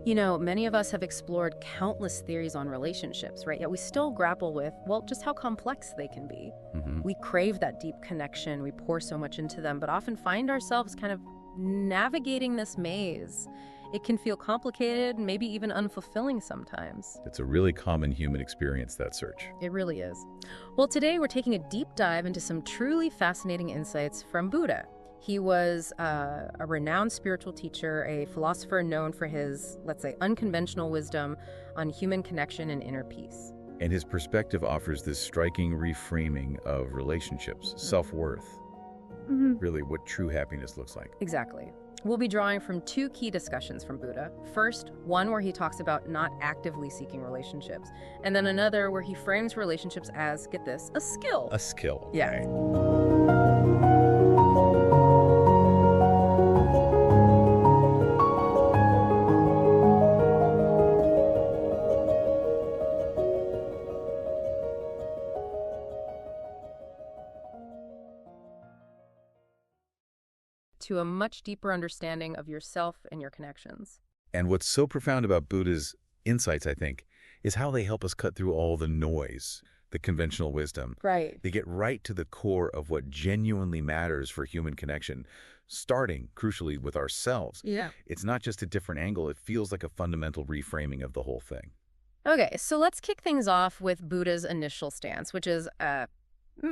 You know, many of us have explored countless theories on relationships, right? Yet we still grapple with, well, just how complex they can be. We crave that deep connection, we pour so much into them, but often find ourselves kind of navigating this maze. It can feel complicated, maybe even unfulfilling sometimes. It's a really common human experience, that search. It really is. Well, today we're taking a deep dive into some truly fascinating insights from Buddha. He was a renowned spiritual teacher, a philosopher known for his, let's say, unconventional wisdom on human connection and inner peace. And his perspective offers this striking reframing of relationships, self-worth, really what true happiness looks like. Exactly. We'll be drawing from two key discussions from Buddha. First, one where he talks about not actively seeking relationships, and then another where he frames relationships as, get this, a skill. A skill. Yeah. Okay. To a much deeper understanding of yourself and your connections. And what's so profound about Buddha's insights, I think, is how they help us cut through all the noise, the conventional wisdom. Right. They get right to the core of what genuinely matters for human connection, starting, crucially, with ourselves. Yeah. It's not just a different angle. It feels like a fundamental reframing of the whole thing. Okay, so let's kick things off with Buddha's initial stance, which is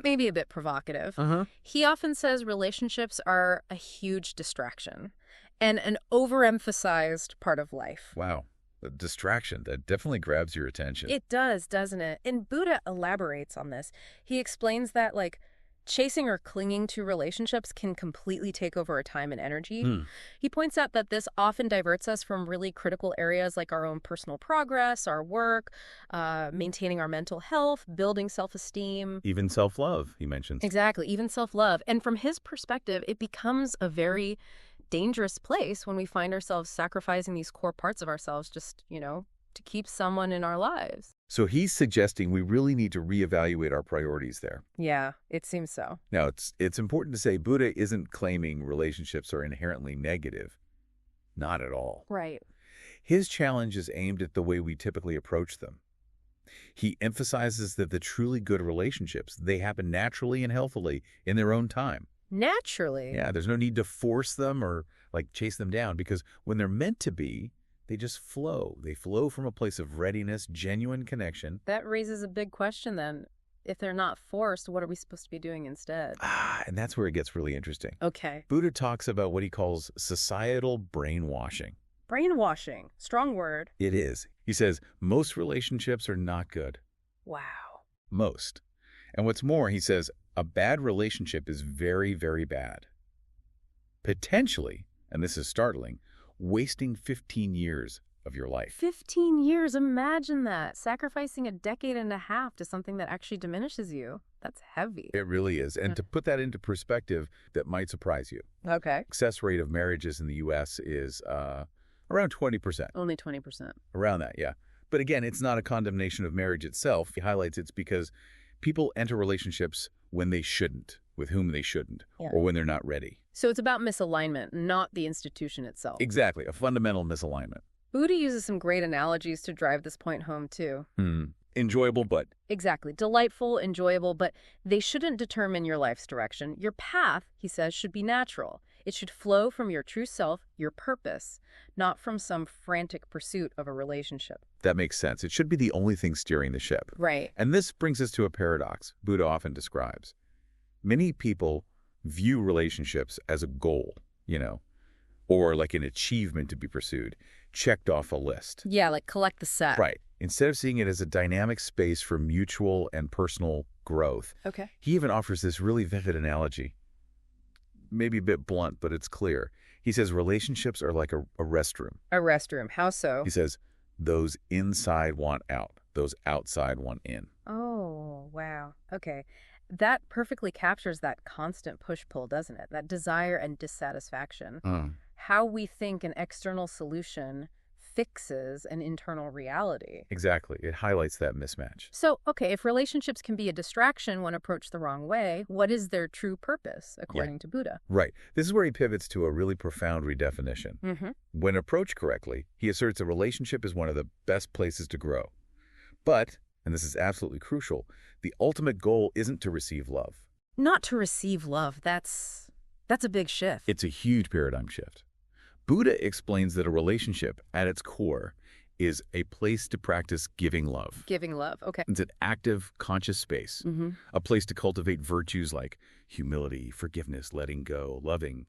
maybe a bit provocative. He often says relationships are a huge distraction and an overemphasized part of life. Wow. A distraction that definitely grabs your attention. It does, doesn't it? And Buddha elaborates on this. He explains that, like, chasing or clinging to relationships can completely take over our time and energy. He points out that this often diverts us from really critical areas like our own personal progress, our work, maintaining our mental health, building self-esteem. Even self-love, he mentions. Exactly, even self-love. And from his perspective, it becomes a very dangerous place when we find ourselves sacrificing these core parts of ourselves just, to keep someone in our lives. So he's suggesting we really need to reevaluate our priorities there. Yeah, it seems so. Now, it's important to say Buddha isn't claiming relationships are inherently negative. Not at all. Right. His challenge is aimed at the way we typically approach them. He emphasizes that the truly good relationships, they happen naturally and healthily in their own time. Naturally? Yeah, there's no need to force them or, chase them down, because when they're meant to be, they just flow. They flow from a place of readiness, genuine connection. That raises a big question then. If they're not forced, what are we supposed to be doing instead? And that's where it gets really interesting. Okay. Buddha talks about what he calls societal brainwashing. Brainwashing. Strong word. It is. He says, most relationships are not good. Wow. Most. And what's more, he says, a bad relationship is very, very bad. Potentially, and this is startling, wasting 15 years of your life. 15 years, imagine that. Sacrificing a decade and a half to something that actually diminishes you. That's heavy. It really is. And to put that into perspective, that might surprise you. Okay. Success rate of marriages in the U.S. is around 20%. Only 20%. Around that, yeah. But again, it's not a condemnation of marriage itself. He highlights it's because people enter relationships when they shouldn't, with whom they shouldn't, or when they're not ready. So it's about misalignment, not the institution itself. Exactly, a fundamental misalignment. Buddha uses some great analogies to drive this point home, too. Enjoyable, but... Exactly. Delightful, enjoyable, but they shouldn't determine your life's direction. Your path, he says, should be natural. It should flow from your true self, your purpose, not from some frantic pursuit of a relationship. That makes sense. It should be the only thing steering the ship. Right. And this brings us to a paradox Buddha often describes. Many people view relationships as a goal, or like an achievement to be pursued, checked off a list. Yeah, like collect the set. Right. Instead of seeing it as a dynamic space for mutual and personal growth, Okay. he even offers this really vivid analogy. Maybe a bit blunt, but it's clear. He says relationships are like a restroom. A restroom. How so? He says those inside want out, those outside want in. Oh, wow. Okay. That perfectly captures that constant push-pull, doesn't it? That desire and dissatisfaction. How we think an external solution fixes an internal reality. Exactly. It highlights that mismatch. So, okay, if relationships can be a distraction when approached the wrong way, what is their true purpose, according to Buddha? Right. This is where he pivots to a really profound redefinition. When approached correctly, he asserts a relationship is one of the best places to grow. But, and this is absolutely crucial, the ultimate goal isn't to receive love. Not to receive love. That's a big shift. It's a huge paradigm shift. Buddha explains that a relationship, at its core, is a place to practice giving love. Giving love, okay. It's an active, conscious space, a place to cultivate virtues like humility, forgiveness, letting go, loving,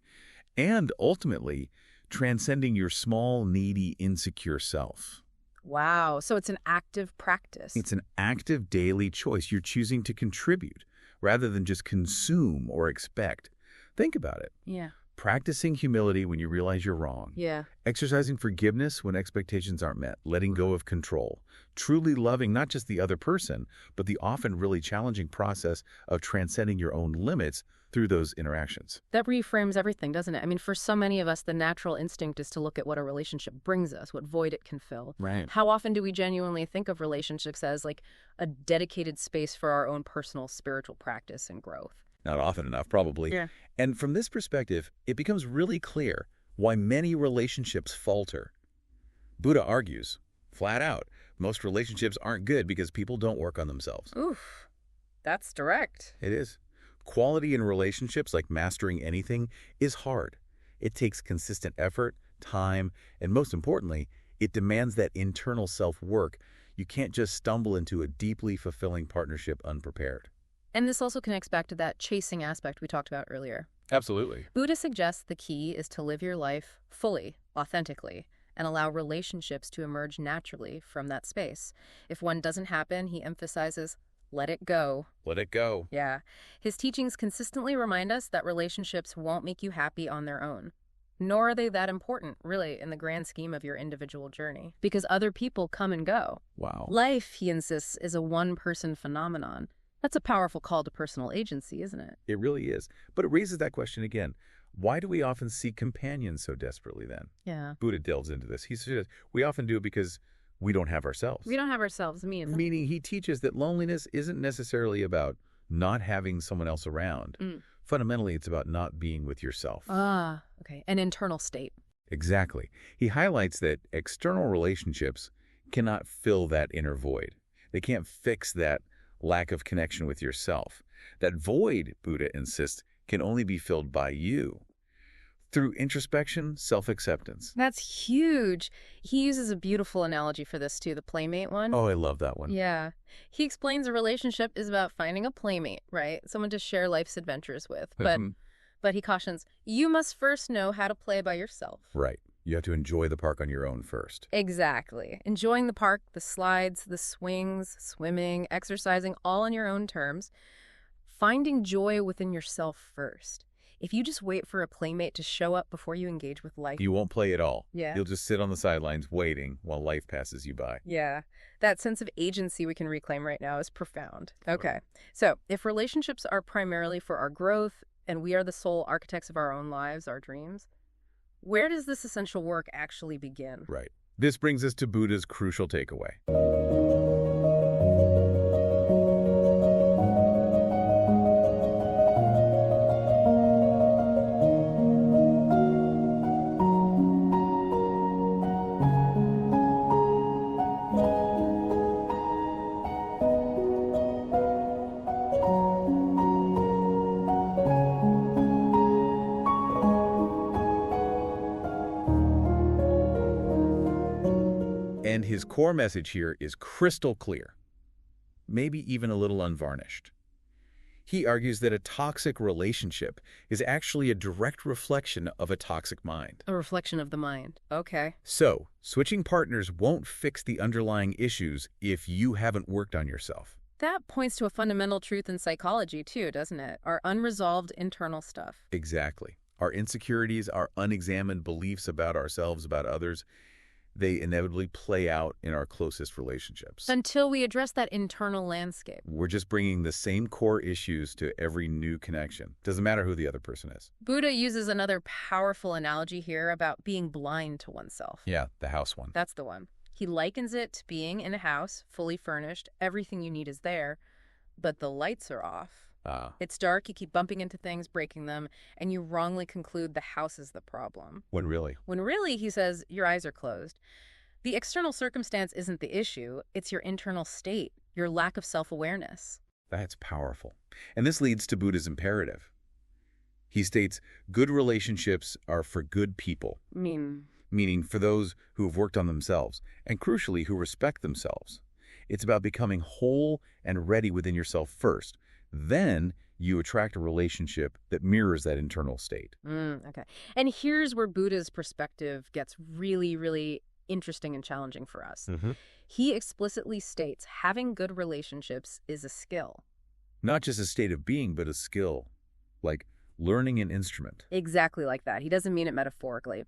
and ultimately, transcending your small, needy, insecure self. Wow, so it's an active practice. It's an active daily choice. You're choosing to contribute rather than just consume or expect. Think about it. Yeah. Practicing humility when you realize you're wrong. Yeah. Exercising forgiveness when expectations aren't met. Letting go of control. Truly loving not just the other person, but the often really challenging process of transcending your own limits through those interactions. That reframes everything, doesn't it? I mean, for so many of us, the natural instinct is to look at what a relationship brings us, what void it can fill. Right. How often do we genuinely think of relationships as like a dedicated space for our own personal spiritual practice and growth? Not often enough, probably. Yeah. And from this perspective, it becomes really clear why many relationships falter. Buddha argues, flat out, most relationships aren't good because people don't work on themselves. Oof, that's direct. It is. Quality in relationships, like mastering anything, is hard. It takes consistent effort, time, and most importantly, it demands that internal self-work. You can't just stumble into a deeply fulfilling partnership unprepared. And this also connects back to that chasing aspect we talked about earlier. Absolutely. Buddha suggests the key is to live your life fully, authentically, and allow relationships to emerge naturally from that space. If one doesn't happen, he emphasizes, let it go. Let it go. Yeah. His teachings consistently remind us that relationships won't make you happy on their own. Nor are they that important, really, in the grand scheme of your individual journey. Because other people come and go. Wow. Life, he insists, is a one-person phenomenon. That's a powerful call to personal agency, isn't it? It really is. But it raises that question again. Why do we often seek companions so desperately then? Yeah. Buddha delves into this. He says we often do it because we don't have ourselves. We don't have ourselves, Meaning he teaches that loneliness isn't necessarily about not having someone else around. Fundamentally, it's about not being with yourself. Ah, okay. An internal state. Exactly. He highlights that external relationships cannot fill that inner void. They can't fix that lack of connection with yourself. That void, Buddha insists, can only be filled by you. Through introspection, self-acceptance. That's huge. He uses a beautiful analogy for this too, the playmate one. Oh, I love that one. Yeah. He explains a relationship is about finding a playmate, right? Someone to share life's adventures with. But he cautions, you must first know how to play by yourself. Right. You have to enjoy the park on your own first. Exactly. Enjoying the park, the slides, the swings, swimming, exercising, all on your own terms. Finding joy within yourself first. If you just wait for a playmate to show up before you engage with life, You won't play at all. Yeah. You'll just sit on the sidelines waiting while life passes you by. Yeah, that sense of agency we can reclaim right now is profound. Okay, so if relationships are primarily for our growth and we are the sole architects of our own lives, our dreams, where does this essential work actually begin? Right. This brings us to Buddha's crucial takeaway. And his core message here is crystal clear, maybe even a little unvarnished. He argues that a toxic relationship is actually a direct reflection of a toxic mind. A reflection of the mind. Okay. So, switching partners won't fix the underlying issues if you haven't worked on yourself. That points to a fundamental truth in psychology, too, doesn't it? Our unresolved internal stuff. Exactly. Our insecurities, our unexamined beliefs about ourselves, about others, they inevitably play out in our closest relationships. Until we address that internal landscape. We're just bringing the same core issues to every new connection. Doesn't matter who the other person is. Buddha uses another powerful analogy here about being blind to oneself. Yeah, the house one. That's the one. He likens it to being in a house, fully furnished, everything you need is there, but the lights are off. It's dark, you keep bumping into things, breaking them, and you wrongly conclude the house is the problem. When really? When really, he says, your eyes are closed. The external circumstance isn't the issue, it's your internal state, your lack of self-awareness. That's powerful. And this leads to Buddha's imperative. He states, good relationships are for good people. Meaning for those who have worked on themselves, and crucially, who respect themselves. It's about becoming whole and ready within yourself first. Then you attract a relationship that mirrors that internal state. Okay. And here's where Buddha's perspective gets really, really interesting and challenging for us. He explicitly states having good relationships is a skill. Not just a state of being, but a skill, like learning an instrument. Exactly like that. He doesn't mean it metaphorically.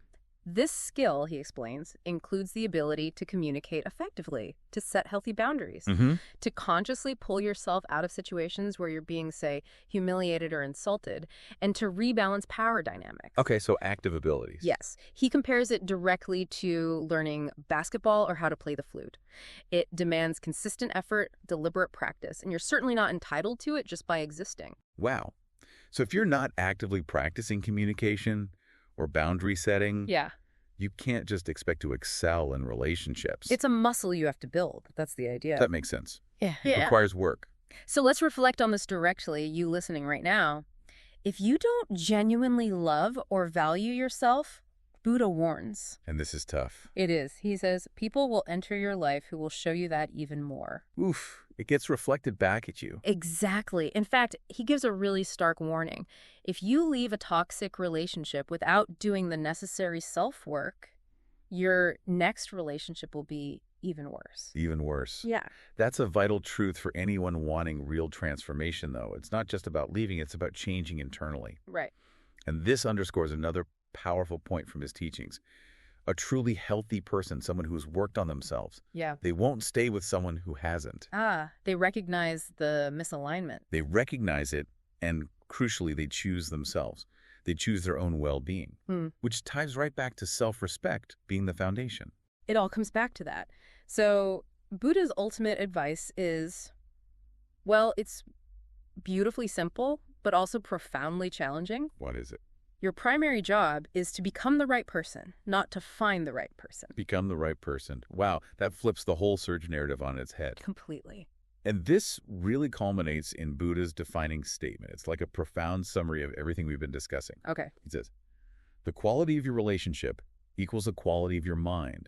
This skill, he explains, includes the ability to communicate effectively, to set healthy boundaries, to consciously pull yourself out of situations where you're being, say, humiliated or insulted, and to rebalance power dynamics. Okay, so active abilities. Yes. He compares it directly to learning basketball or how to play the flute. It demands consistent effort, deliberate practice, and you're certainly not entitled to it just by existing. Wow. So if you're not actively practicing communication or boundary setting, you can't just expect to excel in relationships. It's a muscle you have to build. That's the idea. That makes sense. Yeah. It requires work. So let's reflect on this directly, you listening right now. If you don't genuinely love or value yourself, Buddha warns. And this is tough. It is. He says, people will enter your life who will show you that even more. Oof. It gets reflected back at you. Exactly. In fact, he gives a really stark warning. If you leave a toxic relationship without doing the necessary self-work, your next relationship will be even worse. Even worse. Yeah. That's a vital truth for anyone wanting real transformation, though. It's not just about leaving, it's about changing internally. Right. And this underscores another powerful point from his teachings. A truly healthy person, someone who's worked on themselves, they won't stay with someone who hasn't. They recognize the misalignment. They recognize it, and crucially, they choose themselves. They choose their own well-being, which ties right back to self-respect being the foundation. It all comes back to that. So Buddha's ultimate advice is, well, it's beautifully simple, but also profoundly challenging. What is it? Your primary job is to become the right person, not to find the right person. Become the right person. Wow, that flips the whole surge narrative on its head. Completely. And this really culminates in Buddha's defining statement. It's like a profound summary of everything we've been discussing. Okay. He says, the quality of your relationship equals the quality of your mind,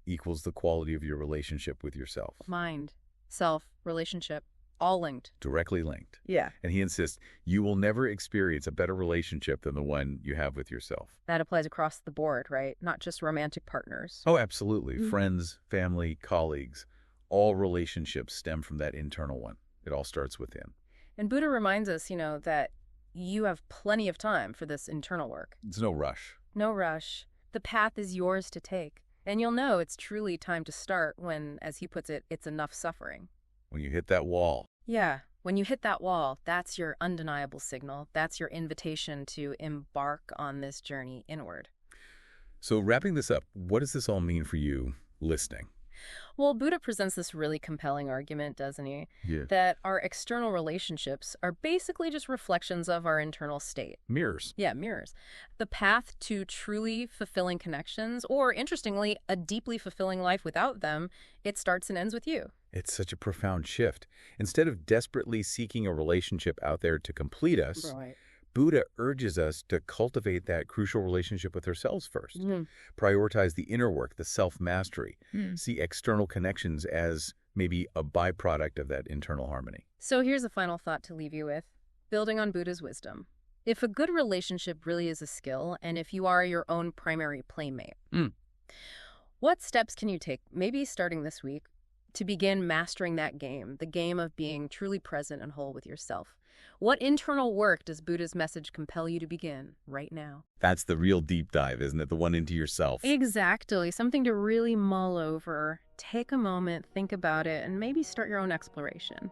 equals the quality of your relationship with yourself. Mind, self, relationship, all linked. Directly linked. Yeah. And he insists, you will never experience a better relationship than the one you have with yourself. That applies across the board, right? Not just romantic partners. Oh, absolutely. Friends, family, colleagues, all relationships stem from that internal one. It all starts within. And Buddha reminds us, that you have plenty of time for this internal work. There's no rush. No rush. The path is yours to take. And you'll know it's truly time to start when, as he puts it, it's enough suffering. When you hit that wall. Yeah. When you hit that wall, that's your undeniable signal. That's your invitation to embark on this journey inward. So wrapping this up, what does this all mean for you listening? Well, Buddha presents this really compelling argument, doesn't he? Yeah. That our external relationships are basically just reflections of our internal state. Mirrors. Yeah, mirrors. The path to truly fulfilling connections, or interestingly, a deeply fulfilling life without them, it starts and ends with you. It's such a profound shift. Instead of desperately seeking a relationship out there to complete us, Right. Buddha urges us to cultivate that crucial relationship with ourselves first. Prioritize the inner work, the self-mastery. See external connections as maybe a byproduct of that internal harmony. So here's a final thought to leave you with. building on Buddha's wisdom. If a good relationship really is a skill, and if you are your own primary playmate, what steps can you take, maybe starting this week, to begin mastering that game, the game of being truly present and whole with yourself? What internal work does Buddha's message compel you to begin right now? That's the real deep dive, isn't it? The one into yourself. Exactly. Something to really mull over. Take a moment, think about it, and maybe start your own exploration.